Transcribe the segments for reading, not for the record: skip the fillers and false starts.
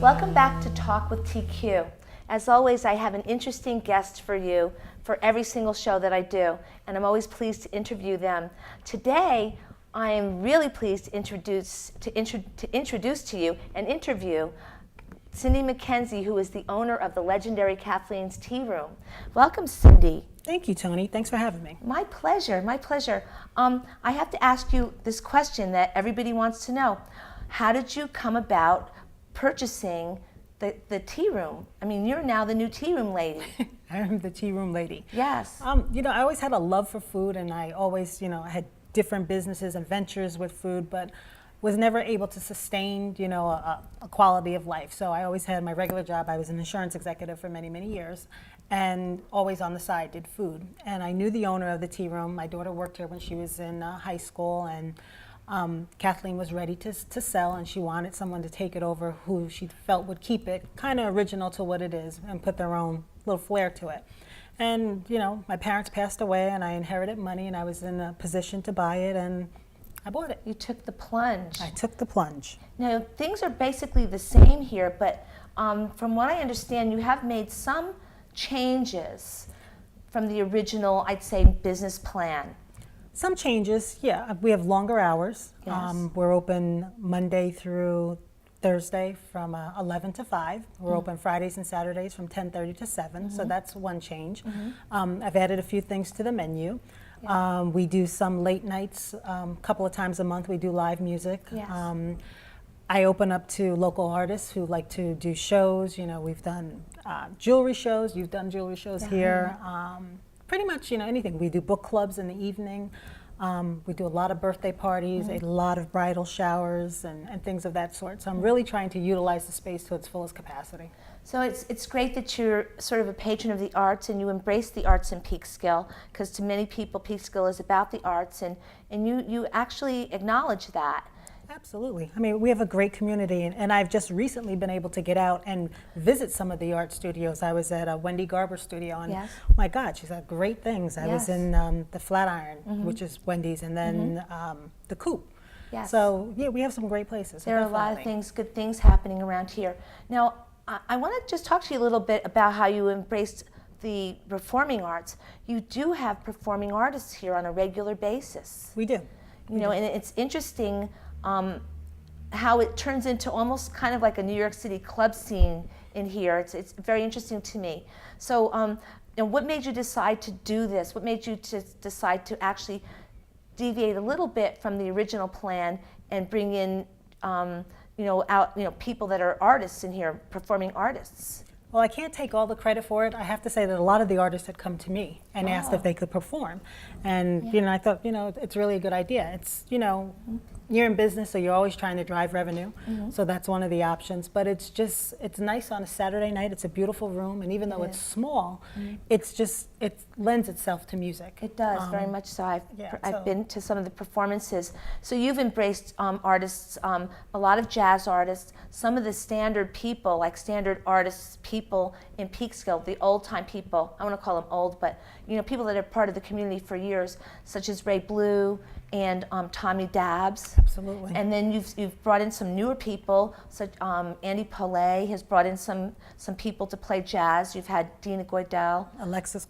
Welcome back to Talk with TQ. As always, I have an interesting guest for you for every single show that I do, and I'm always pleased to interview them. Today, I am really pleased to introduce to you and interview Cyndi Mckenzie, who is the owner of the legendary Kathleen's Tea Room. Welcome, Cyndi. Thank you, Tony. Thanks for having me. My pleasure, my pleasure. I have to ask you this question that everybody wants to know. How did you come about purchasing the tea room? I mean, you're now the new tea room lady. I'm the tea room lady. Yes. I always had a love for food, and I always, had different businesses and ventures with food, but was never able to sustain, a quality of life. So I always had my regular job. I was an insurance executive for many, many years, and always on the side did food. And I knew the owner of the tea room. My daughter worked here when she was in high school, and Kathleen was ready to sell, and she wanted someone to take it over who she felt would keep it kind of original to what it is and put their own little flair to it. And, my parents passed away, and I inherited money, and I was in a position to buy it, and I bought it. You took the plunge. I took the plunge. Now, things are basically the same here, but from what I understand, you have made some changes from the original, I'd say, business plan. Some changes, yeah. We have longer hours. Yes. We're open Monday through Thursday from 11 to 5. We're open Fridays and Saturdays from 10:30 to 7, so that's one change. I've added a few things to the menu. Yeah. We do some late nights, a couple of times a month we do live music. Yes. I open up to local artists who like to do shows. We've done jewelry shows. You've done jewelry shows here. Pretty much, anything. We do book clubs in the evening. We do a lot of birthday parties, a lot of bridal showers, and things of that sort. So I'm really trying to utilize the space to its fullest capacity. So it's great that you're sort of a patron of the arts and you embrace the arts in Peekskill, because to many people, Peekskill is about the arts, and you actually acknowledge that. Absolutely. I mean, we have a great community, and I've just recently been able to get out and visit some of the art studios. I was at a Wendy Garber's studio, and my God, she's got great things. I was in the Flatiron, which is Wendy's, and then the Coop. Yes. So, yeah, we have some great places. There are a lot of things, good things happening around here. Now, I want to just talk to you a little bit about how you embraced the performing arts. You do have performing artists here on a regular basis. We do. And it's interesting how it turns into almost kind of like a New York City club scene in here. It's very interesting to me. So, what made you decide to do this? What made you decide to actually deviate a little bit from the original plan and bring in, people that are artists in here, performing artists? Well, I can't take all the credit for it. I have to say that a lot of the artists had come to me and asked if they could perform. And, I thought, it's really a good idea. It's, you're in business, so you're always trying to drive revenue. So that's one of the options. But it's nice on a Saturday night. It's a beautiful room. And even though it's small, it lends itself to music. It does, very much so. I've been to some of the performances. So you've embraced artists, a lot of jazz artists, some of the standard people, like standard artists, people in Peekskill, the old-time people. I want to call them old, but people that are part of the community for years, such as Ray Blue and Tommy Dabbs. Absolutely. And then you've brought in some newer people, such Andy Paulet has brought in some people to play jazz. You've had Dina Goydell. Alexis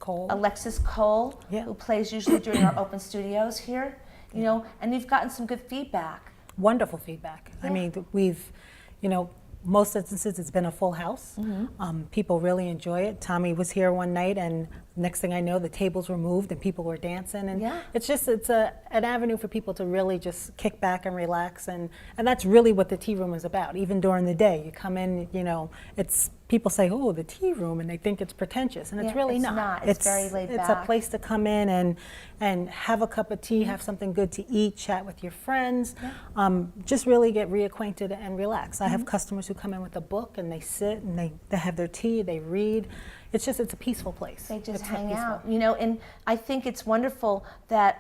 Cole, who plays usually during our open studios here. And you've gotten some good feedback. Wonderful feedback. I mean, we've, most instances it's been a full house. People really enjoy it. Tommy was here one night, and next thing I know, the tables were moved and people were dancing, and it's an avenue for people to really just kick back and relax, and that's really what the tea room is about. Even during the day, you come in, it's people say, oh, the tea room, and they think it's pretentious, and it's really not. It's very laid back. It's a place to come in and have a cup of tea, have something good to eat, chat with your friends, just really get reacquainted and relax. I have customers who come in with a book, and they sit and they have their tea, they read. It's a peaceful place. They just hang out, and I think it's wonderful that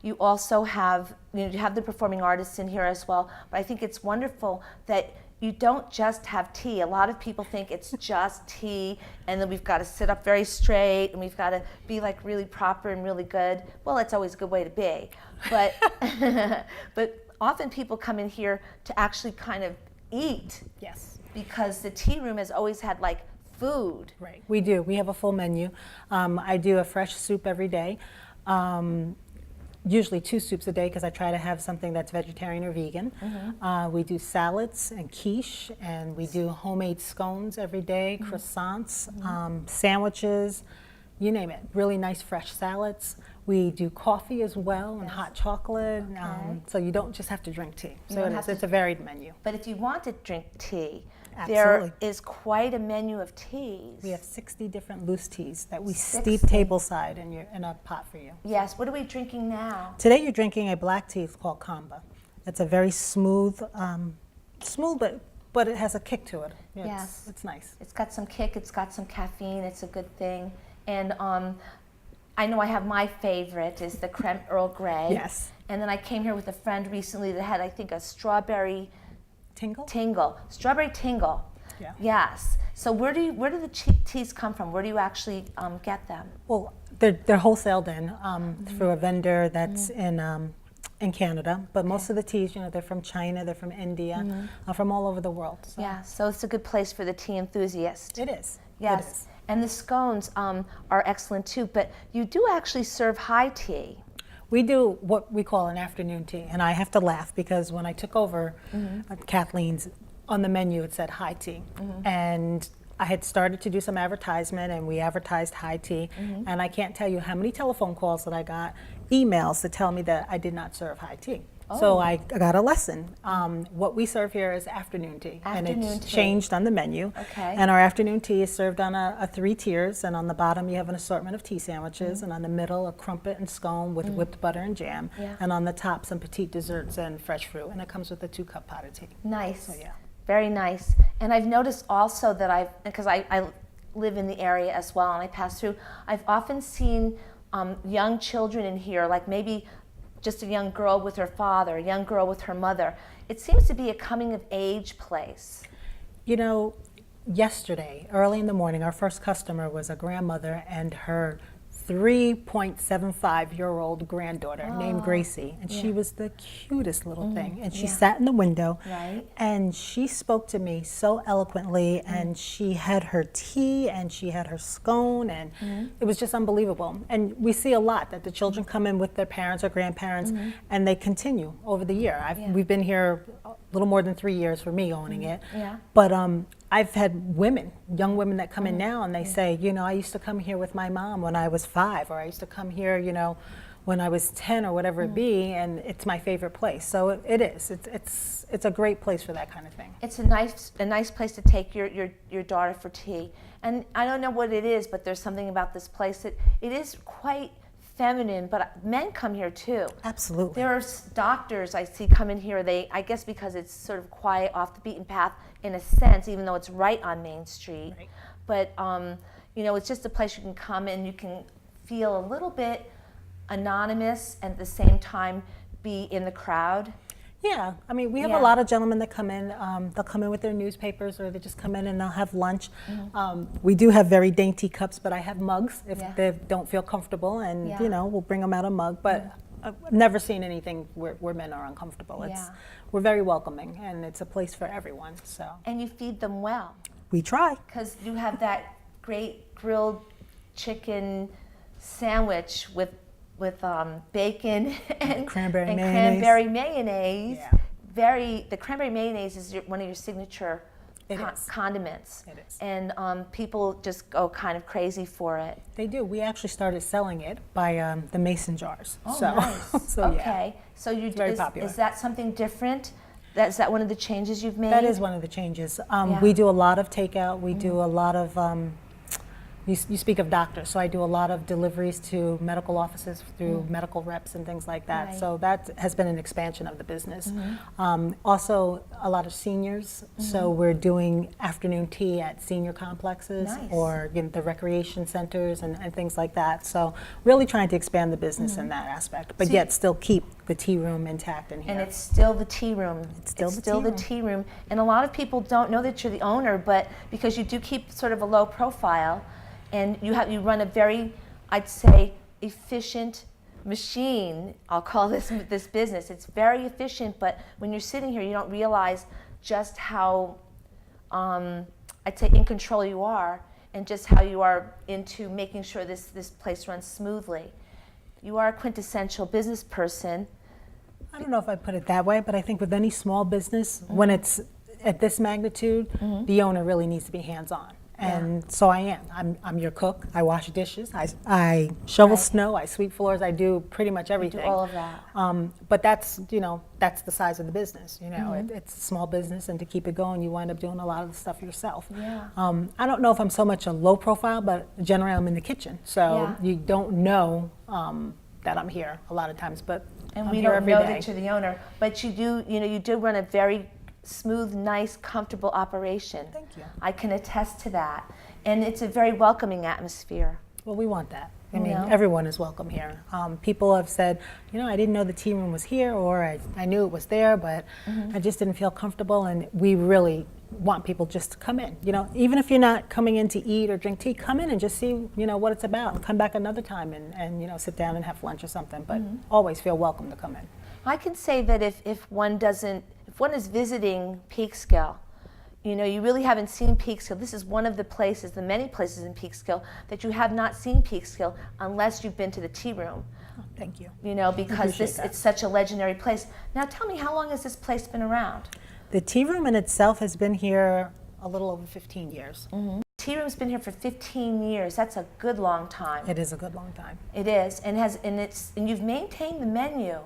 you also have, you have the performing artists in here as well, but I think it's wonderful that you don't just have tea. A lot of people think it's just tea, and then we've got to sit up very straight, and we've got to be like really proper and really good. Well, that's always a good way to be, but but often people come in here to actually kind of eat. Yes. because the tea room has always had like food. Right, we do. We have a full menu. I do a fresh soup every day. Usually 2 soups a day because I try to have something that's vegetarian or vegan. We do salads and quiche, and we do homemade scones every day, croissants, sandwiches, you name it. Really nice fresh salads. We do coffee as well and hot chocolate, so you don't just have to drink tea. So it's a varied menu. But if you want to drink tea, Absolutely. there is quite a menu of teas. We have 60 different loose teas that we 60. steep tableside in a pot for you. Yes, what are we drinking now? Today you're drinking a black tea called Kamba. It's a very smooth, but it has a kick to it. Yes. It's nice. It's got some kick, it's got some caffeine, it's a good thing. And I know I have my favorite is the creme Earl Grey. Yes. And then I came here with a friend recently that had, I think, a strawberry Tingle? Strawberry tingle. Yeah. Yes. So where do the teas come from? Where do you actually get them? Well, they're wholesaled in through a vendor that's in Canada. But most of the teas, they're from China, they're from India, from all over the world. So. Yeah. So it's a good place for the tea enthusiast. It is. Yes. It is. And the scones are excellent too. But you do actually serve high tea. We do what we call an afternoon tea, and I have to laugh because when I took over Kathleen's, on the menu it said high tea, and I had started to do some advertisement, and we advertised high tea, and I can't tell you how many telephone calls that I got, emails that tell me that I did not serve high tea. So I got a lesson. What we serve here is afternoon tea, and it's changed on the menu. Okay. And our afternoon tea is served on a 3 tiers, and on the bottom you have an assortment of tea sandwiches, and on the middle a crumpet and scone with whipped butter and jam, and on the top some petite desserts and fresh fruit, and it comes with a 2-cup pot of tea. Nice. So, yeah. Very nice. And I've noticed also that because I live in the area as well, and I pass through, I've often seen young children in here, like maybe just a young girl with her father, a young girl with her mother. It seems to be a coming of age place. Yesterday, early in the morning, our first customer was a grandmother and her 3.75-year-old granddaughter named Gracie, and she was the cutest little thing, and she sat in the window, and she spoke to me so eloquently, and she had her tea and she had her scone, and it was just unbelievable. And we see a lot that the children come in with their parents or grandparents, and they continue over the year. We've been here a little more than 3 years for me owning it, but I've had young women that come in now, and they say, I used to come here with my mom when I was 5, or I used to come here, when I was 10 or whatever it be, and it's my favorite place. So it is. It's a great place for that kind of thing. It's a nice place to take your daughter for tea. And I don't know what it is, but there's something about this place that it is quite feminine, but men come here too. Absolutely. There are doctors I see come in here, I guess because it's sort of quiet, off the beaten path in a sense, even though it's right on Main Street. Right. But it's just a place you can come and you can feel a little bit anonymous and at the same time be in the crowd. Yeah, we have a lot of gentlemen that come in. They'll come in with their newspapers, or they just come in and they'll have lunch. We do have very dainty cups, but I have mugs if they don't feel comfortable, and we'll bring them out a mug. But I've never seen anything where men are uncomfortable. We're very welcoming, and it's a place for everyone. So. And you feed them well. We try. Because you have that great grilled chicken sandwich with bacon and cranberry mayonnaise. Yeah. The cranberry mayonnaise is one of your signature condiments. It is. And people just go kind of crazy for it. They do. We actually started selling it by the mason jars. Oh, so, nice. So okay. Yeah. So Very popular. Is that something different? Is that one of the changes you've made? That is one of the changes. We do a lot of takeout. We do a lot of You speak of doctors, so I do a lot of deliveries to medical offices through medical reps and things like that. Right. So that has been an expansion of the business. Also, a lot of seniors. So we're doing afternoon tea at senior complexes or the recreation centers and things like that. So really trying to expand the business in that aspect, but yet still keep the tea room intact in here. And it's still the tea room. It's still the tea room. And a lot of people don't know that you're the owner, but because you do keep sort of a low profile, and you run a very, I'd say, efficient machine. I'll call this business. It's very efficient, but when you're sitting here, you don't realize just how I'd say in control you are, and just how you are into making sure this place runs smoothly. You are a quintessential business person. I don't know if I put it that way, but I think with any small business, when it's at this magnitude, the owner really needs to be hands-on. And so I am. I'm your cook. I wash dishes. I shovel snow. I sweep floors. I do pretty much everything. You do all of that. But that's the size of the business. It's a small business, and to keep it going, you wind up doing a lot of the stuff yourself. Yeah. I don't know if I'm so much a low profile, but generally I'm in the kitchen, so you don't know that I'm here a lot of times. But and I'm we here don't every know day. that you're the owner, but you do run a very smooth, nice, comfortable operation. Thank you. I can attest to that. And it's a very welcoming atmosphere. Well, we want that. I mean, everyone is welcome here. People have said, I didn't know the tea room was here, or I knew it was there, but I just didn't feel comfortable. And we really want people just to come in. Even if you're not coming in to eat or drink tea, come in and just see, what it's about. Come back another time and sit down and have lunch or something. But always feel welcome to come in. I can say that if one is visiting Peekskill, you really haven't seen Peekskill. This is one of the places, the many places in Peekskill, that you have not seen Peekskill unless you've been to the tea room. Oh, thank you. Because it's such a legendary place. Now tell me, how long has this place been around? The tea room in itself has been here a little over 15 years. Tea room's been here for 15 years. That's a good long time. It is a good long time. It is, and you've maintained the menu.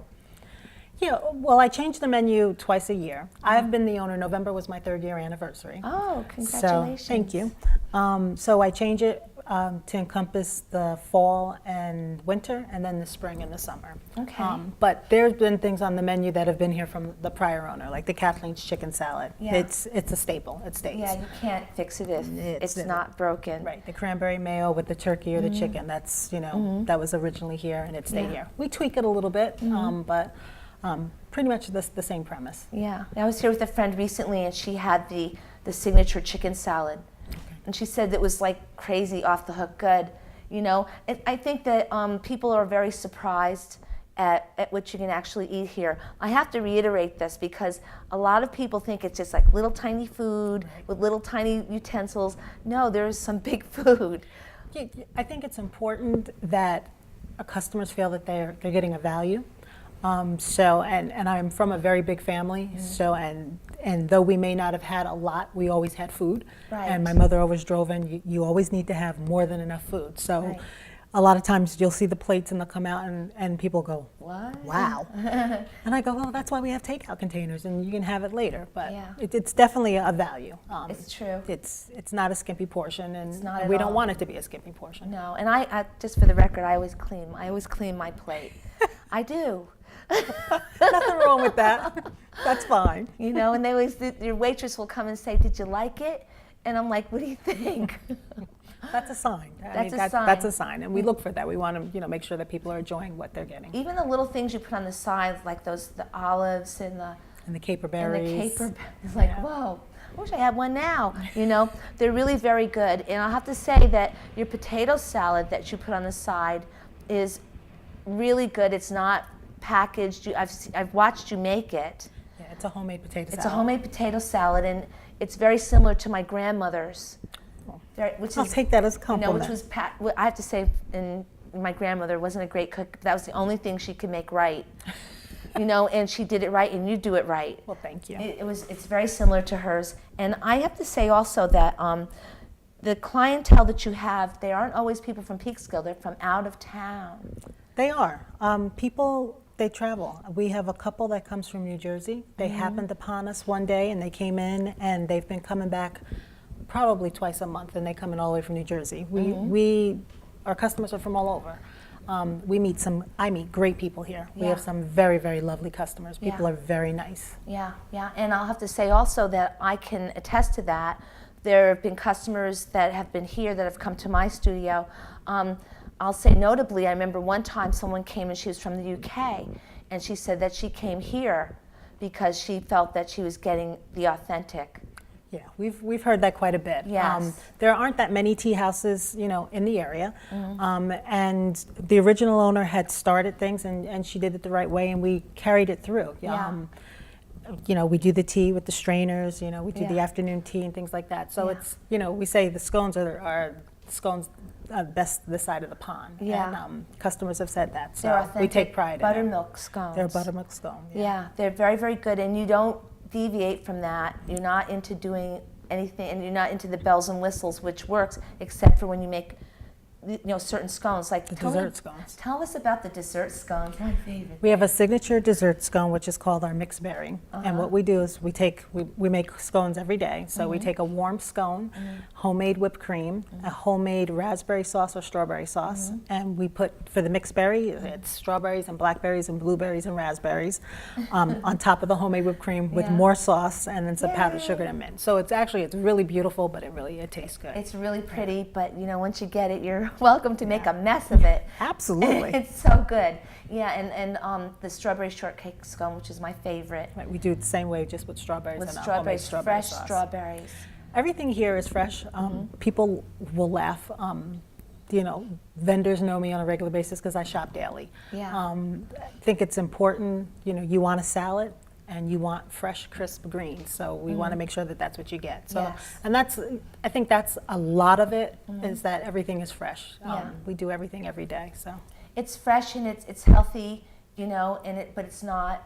Yeah, well, I changed the menu twice a year. I've been the owner. November was my 3rd year anniversary. Oh, congratulations. So, thank you. So I changed it to encompass the fall and winter, and then the spring and the summer. Okay. But there's been things on the menu that have been here from the prior owner, like the Kathleen's chicken salad. Yeah. It's a staple. It stays. Yeah, you can't fix it if it's not broken. Right. The cranberry mayo with the turkey or the chicken. That's that was originally here, and it stayed here. We tweak it a little bit, but. Pretty much the same premise. Yeah. I was here with a friend recently, and she had the signature chicken salad. Okay. And she said it was like crazy, off the hook good. And I think that people are very surprised at what you can actually eat here. I have to reiterate this because a lot of people think it's just like little tiny food with little tiny utensils. No, there's some big food. Yeah, I think it's important that our customers feel that they're getting a value. And I'm from a very big family, so and though we may not have had a lot, we always had food. Right. And my mother always drove in, you always need to have more than enough food. So a lot of times you'll see the plates and they'll come out and people go, what? Wow. And I go, well, that's why we have takeout containers and you can have it later. But it's definitely a value. It's true. It's not a skimpy portion, and not we don't want it to be a skimpy portion. No, and I just for the record, I always clean my plate. I do. Nothing wrong with that. That's fine. And they always, your waitress will come and say, "Did you like it?" And I'm like, "What do you think?" That's a sign. That's a sign, and we look for that. We want to, make sure that people are enjoying what they're getting. Even the little things you put on the sides, like the olives and the caper berries. It's like, whoa. I wish I had one now. They're really very good. And I'll have to say that your potato salad that you put on the side is really good. It's not packaged. I've watched you make it. Yeah, it's a homemade potato salad. It's a homemade potato salad, and it's very similar to my grandmother's. I'll take that as a compliment. Which was I have to say, my grandmother wasn't a great cook. That was the only thing she could make right. And she did it right, and you do it right. Well, thank you. It's very similar to hers, and I have to say also that the clientele that you have, they aren't always people from Peekskill. They're from out of town. They are. People, they travel. We have a couple that comes from New Jersey. They happened upon us one day, and they came in, and they've been coming back probably twice a month, and they come in all the way from New Jersey. Our customers are from all over. I meet great people here. We have some very, very lovely customers. People are very nice. Yeah, and I'll have to say also that I can attest to that. There have been customers that have been here that have come to my studio. I'll say notably, I remember one time someone came and she was from the UK, and she said that she came here because she felt that she was getting the authentic. Yeah, we've heard that quite a bit. Yes. There aren't that many tea houses, in the area, and the original owner had started things, and she did it the right way, and we carried it through. Yeah. you know, we do the tea with the strainers, you know, we do the Yeah. afternoon tea and things like that. So Yeah. it's, you know, we say the scones are scones best this side of the pond. Yeah. And customers have said that. So They're authentic we take pride in it. buttermilk scones. They're buttermilk scone. Yeah, they're very, very good, and you don't deviate from that. You're not into doing anything, and you're not into the bells and whistles, which works, except for when you make, you know, certain scones. Like The tell dessert scones. Tell us about the dessert scones. My favorite. We have a signature dessert scone, which is called our mixed berry. And what we do is we make scones every day. So we take a warm scone, homemade whipped cream, a homemade raspberry sauce or strawberry sauce, and we put, for the mixed berry, it's strawberries and blackberries and blueberries and raspberries on top of the homemade whipped cream with Yeah. more sauce and then some powdered Yay. sugar and mint. So it's really beautiful, but it tastes good. It's really pretty, but you know, once you get it, you're welcome to make a mess of it. Absolutely. It's so good. Yeah, and the strawberry shortcake scone, which is my favorite, Right, we do it the same way, just with strawberries with and a homemade strawberries, strawberry fresh sauce. strawberries. Everything here is fresh. People will laugh. You know, vendors know me on a regular basis because I shop daily. Yeah. I think it's important, you know, you want a salad and you want fresh, crisp greens. So we want to make sure that that's what you get. So, Yes. and I think that's a lot of it, is that everything is fresh. Yeah. We do everything every day, so. It's fresh and it's healthy, you know, but it's not,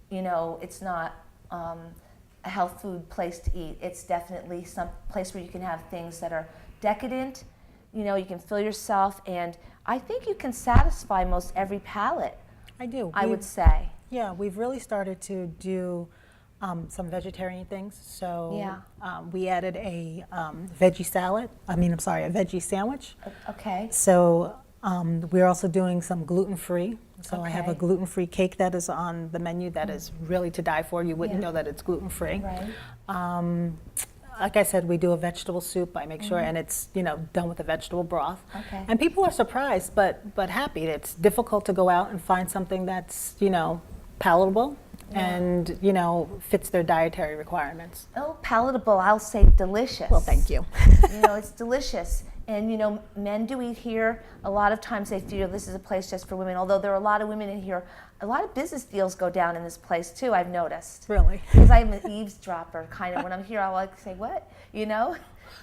you know, it's not a health food place to eat. It's definitely some place where you can have things that are decadent, you know, you can fill yourself, and I think you can satisfy most every palate, I do. I would say. Yeah, we've really started to do some vegetarian things. So Yeah. we added a veggie salad. A veggie sandwich. Okay. So we're also doing some gluten-free. So I have a Okay. gluten-free cake that is on the menu that is really to die for. You wouldn't Yeah. know that it's gluten-free. Right. Like I said, we do a vegetable soup. I make sure, and it's, you know, done with a vegetable broth. Okay. And people are surprised, but happy. It's difficult to go out and find something that's, you know, palatable and, you know, fits their dietary requirements. Oh, palatable, I'll say delicious. Well, thank you. You know, it's delicious. And, you know, men do eat here. A lot of times they feel this is a place just for women, although there are a lot of women in here. A lot of business deals go down in this place, too, I've noticed. Really? Because I'm an eavesdropper, kind of. When I'm here, I'll like say, what? You know?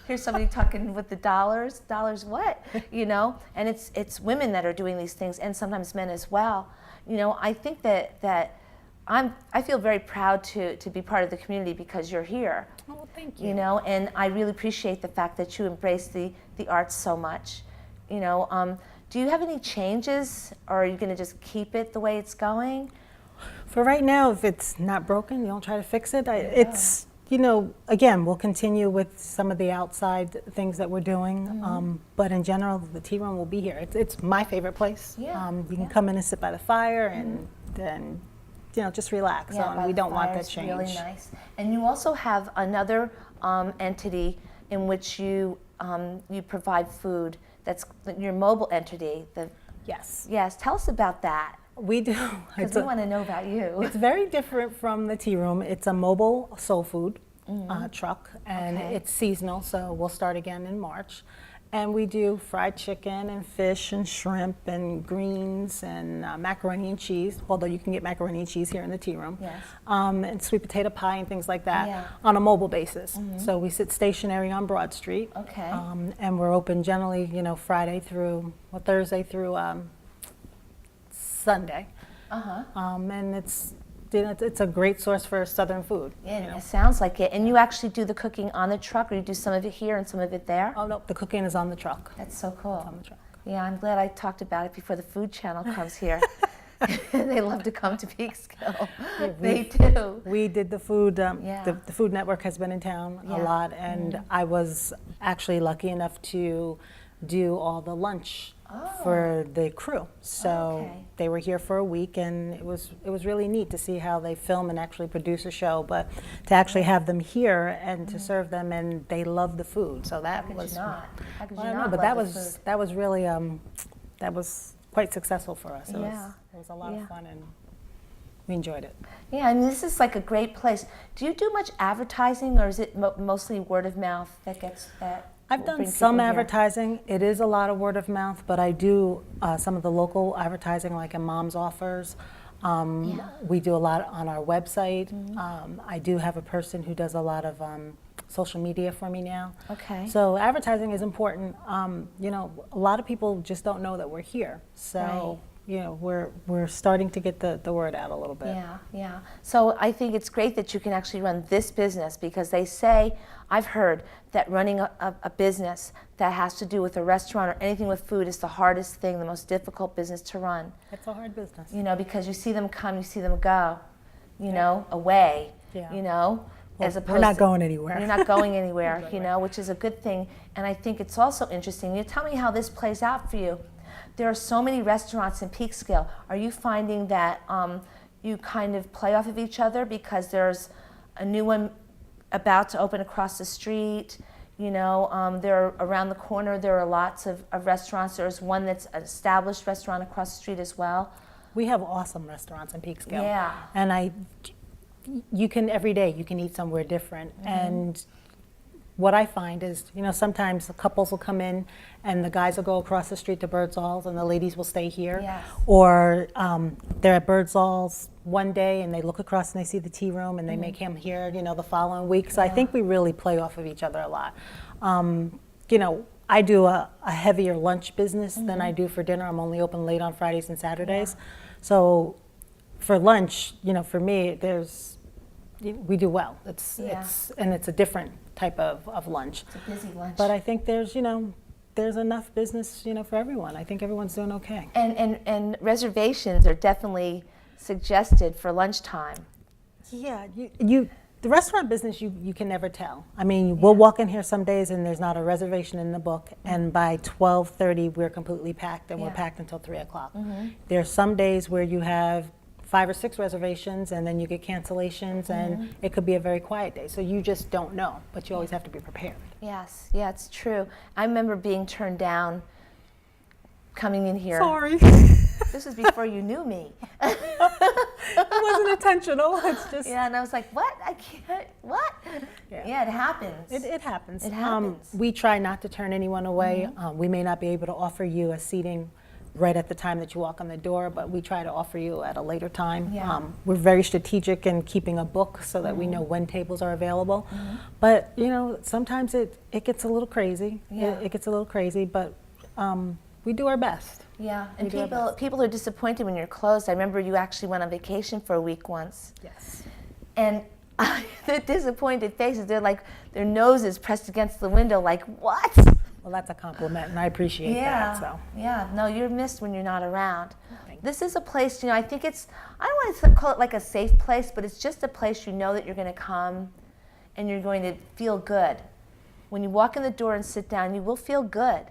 Here's somebody talking with the dollars. Dollars what? You know? And it's women that are doing these things, and sometimes men as well. You know, I think that I feel very proud to be part of the community because you're here. Oh, well, thank you. You know, and I really appreciate the fact that you embrace the arts so much. You know, do you have any changes, or are you going to just keep it the way it's going? For right now, if it's not broken, you don't try to fix it. It's, you know, again, we'll continue with some of the outside things that we're doing. But in general, the tea room will be here. It's my favorite place. Yeah, You can come in and sit by the fire and then, you know, just relax. by We the don't want fire that is change. Really nice. And you also have another entity in which you provide food. That's your mobile entity. Yes. Tell us about that, We do. because we want to know about you. It's very different from the tea room. It's a mobile soul food truck, and Okay. it's seasonal, so we'll start again in March. And we do fried chicken and fish and shrimp and greens and macaroni and cheese, although you can get macaroni and cheese here in the tea room. Yes. And sweet potato pie and things like that Yeah. on a mobile basis. So we sit stationary on Broad Street. Okay. And we're open generally, you know, Thursday through Sunday. And it's, you know, it's a great source for Southern food. Yeah, you know. it sounds like it. And you actually do the cooking on the truck, or you do some of it here and some of it there? Oh no, the cooking is on the truck. That's so cool. On the truck. Yeah, I'm glad I talked about it before the Food Channel comes here. They love to come to Peekskill. They do. We did the food. Yeah. The Food Network has been in town Yeah. a lot, and I was actually lucky enough to do all the lunch for the crew. So Okay. they were here for a week, and it was really neat to see how they film and actually produce a show. But to actually have them here and to serve them, and they love the food. So that How could was. you not? How could Well, you I don't not know, but love the food? that was really that was quite successful for us. Yeah. It was a lot Yeah. of fun, and we enjoyed it. Yeah, I mean, this is like a great place. Do you do much advertising, or is it mostly word of mouth that gets that? I've will done bring some people here? advertising. It is a lot of word of mouth, but I do some of the local advertising, like in Mom's Offers. We do a lot on our website. I do have a person who does a lot of social media for me now. Okay. So advertising is important. You know, a lot of people just don't know that we're here. So, Right. you know, we're starting to get the word out a little bit. Yeah, yeah. So I think it's great that you can actually run this business, because they say, I've heard that running a business that has to do with a restaurant or anything with food is the hardest thing, the most difficult business to run. It's a hard business. You know, because you see them come, you see them go, you know, away, Yeah. you know, Well, as opposed we're not to, going anywhere. You're not going anywhere, you know, which is a good thing. And I think it's also interesting. You tell me how this plays out for you. There are so many restaurants in Peekskill. Are you finding that you kind of play off of each other because there's a new one about to open across the street? You know, there around the corner there are lots of restaurants. There's one that's an established restaurant across the street as well. We have awesome restaurants in Peekskill. Yeah. And you can, every day, you can eat somewhere different. And what I find is, you know, sometimes the couples will come in and the guys will go across the street to Birdsall's and the ladies will stay here. Yes. Or they're at Birdsall's one day and they look across and they see the tea room and they may come here, you know, the following week. So I think we really play off of each other a lot. You know, I do a heavier lunch business than I do for dinner. I'm only open late on Fridays and Saturdays. So for lunch, you know, for me, we do well. It's a different type of lunch. It's a busy lunch. But I think there's enough business, you know, for everyone. I think everyone's doing okay. And reservations are definitely suggested for lunchtime. Yeah, the restaurant business, you can never tell. I mean, we'll walk in here some days and there's not a reservation in the book, and by 12:30 we're completely packed, and we're packed until 3 o'clock. There's some days where you have 5 or 6 reservations and then you get cancellations, and it could be a very quiet day. So you just don't know, but you always have to be prepared. Yes, yeah, it's true. I remember being turned down coming in here. Sorry. This was before you knew me. It wasn't intentional. It's just. Yeah, and I was like, what? I can't, what? Yeah, it happens. It happens. It happens. We try not to turn anyone away. We may not be able to offer you a seating right at the time that you walk in the door, but we try to offer you at a later time. Yeah. We're very strategic in keeping a book so that we know when tables are available. But, you know, sometimes it gets a little crazy. Yeah. It gets a little crazy, but we do our best. Yeah, and We do our people are disappointed when you're closed. I remember you actually went on vacation for a week once. Yes. And the disappointed faces, they're like, their noses pressed against the window, like, what? Well, that's a compliment, and I appreciate that. So. Yeah, no, you're missed when you're not around. Thank This is a place, you know, I think I don't want to call it like a safe place, but it's just a place you know that you're going to come and you're going to feel good. When you walk in the door and sit down, you will feel good.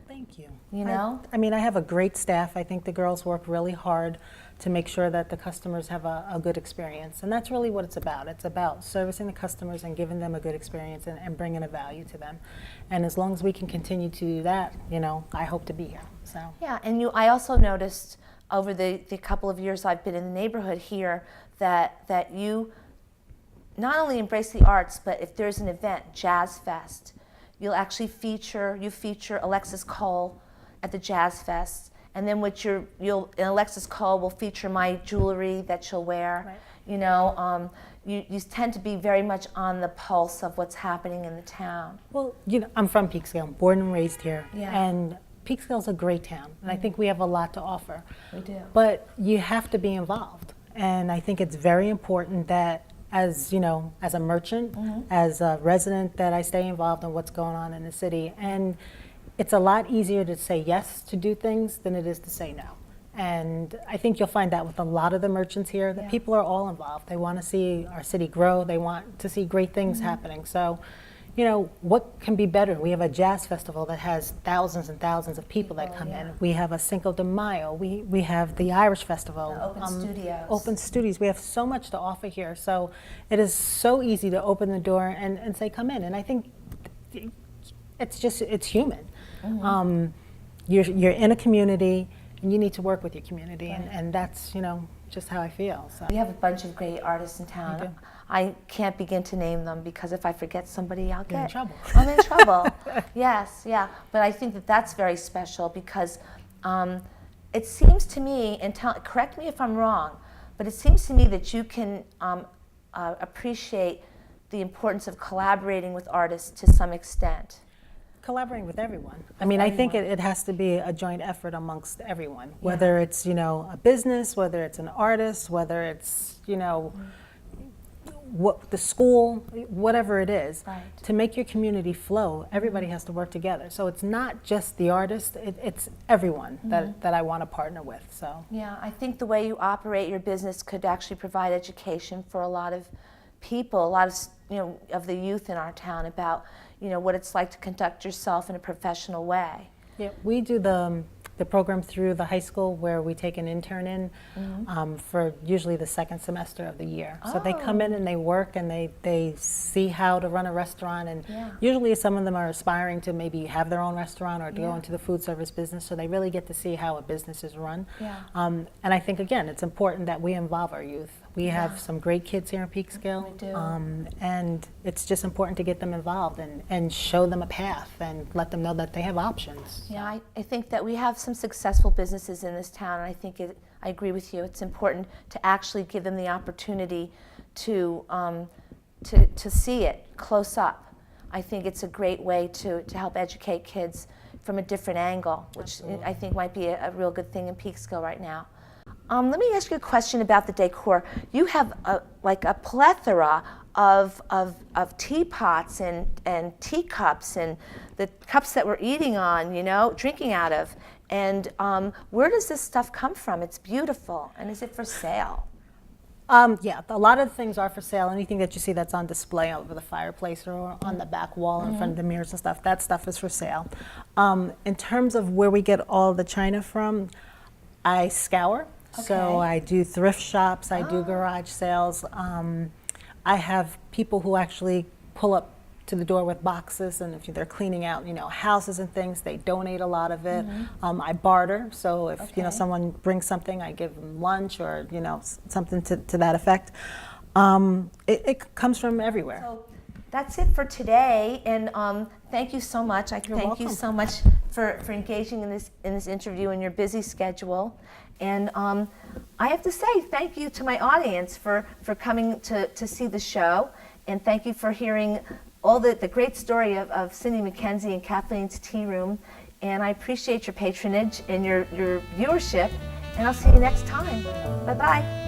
Thank you. You know? I mean, I have a great staff. I think the girls work really hard to make sure that the customers have a good experience. And that's really what it's about. It's about servicing the customers and giving them a good experience and bringing a value to them. And as long as we can continue to do that, you know, I hope to be here. So. Yeah, and I also noticed over the couple of years I've been in the neighborhood here that you not only embrace the arts, but if there's an event, Jazz Fest, you'll actually feature Alexis Cole at the Jazz Fest, and then Alexis Cole will feature my jewelry that she'll wear. Right. You know, you tend to be very much on the pulse of what's happening in the town. Well, you know, I'm from Peekskill, born and raised here, Yeah. and Peekskill's a great town, and I think we have a lot to offer. We do. But you have to be involved, and I think it's very important that, as you know, as a merchant, as a resident, that I stay involved in what's going on in the city. And it's a lot easier to say yes to do things than it is to say no. And I think you'll find that with a lot of the merchants here, that people are all involved. They want to see our city grow. They want to see great things happening. So, you know, what can be better? We have a jazz festival that has thousands and thousands of people that come in. We have a Cinco de Mayo. We have the Irish Festival. The open studios. Open studios. We have so much to offer here. So it is so easy to open the door and say, come in. And I think it's human. You're in a community, and you need to work with your community, and that's, you know, just how I feel. So. We have a bunch of great artists in town. You do. I can't begin to name them because if I forget somebody, I'll You're in get trouble. I'm in trouble. Yes, yeah. But I think that that's very special because it seems to me, and correct me if I'm wrong, but it seems to me that you can appreciate the importance of collaborating with artists to some extent. Collaborating with everyone. I mean, I think it has to be a joint effort amongst everyone, whether it's, a business, whether it's an artist, whether it's, what the school, whatever it is. Right. To make your community flow, everybody has to work together. So it's not just the artist, it's everyone that I want to partner with. So yeah, I think the way you operate your business could actually provide education for a lot of people, a lot of the youth in our town about what it's like to conduct yourself in a professional way. yeah, we do the program through the high school where we take an intern in for usually the second semester of the year. So they come in and they work and they see how to run a restaurant, and usually some of them are aspiring to maybe have their own restaurant or to go into the food service business, so they really get to see how a business is run. Yeah. And I think, again, it's important that we involve our youth. We have some great kids here in Peekskill. We do. And it's just important to get them involved and show them a path and let them know that they have options. Yeah, I think that we have some successful businesses in this town, and I think I agree with you. It's important to actually give them the opportunity to see it close up. I think it's a great way to help educate kids from a different angle, which I think might be a real good thing in Peekskill right now. Let me ask you a question about the decor. You have a plethora of teapots and teacups and the cups that we're eating on, drinking out of. And where does this stuff come from? It's beautiful. And is it for sale? Yeah, a lot of things are for sale. Anything that you see that's on display over the fireplace or on the back wall in front of the mirrors and stuff, that stuff is for sale. In terms of where we get all the china from, I scour. So I do thrift shops, I do garage sales. I have people who actually pull up to the door with boxes, and if they're cleaning out, houses and things, they donate a lot of it. I barter, so if someone brings something, I give them lunch or something to that effect. It comes from everywhere. So that's it for today, and thank you so much. You're welcome. You so much for engaging in this interview in your busy schedule. And I have to say thank you to my audience for coming to see the show, and thank you for hearing all the great story of Cyndi Mckenzie and Kathleen's Tea Room. And I appreciate your patronage and your viewership, and I'll see you next time. Bye-bye.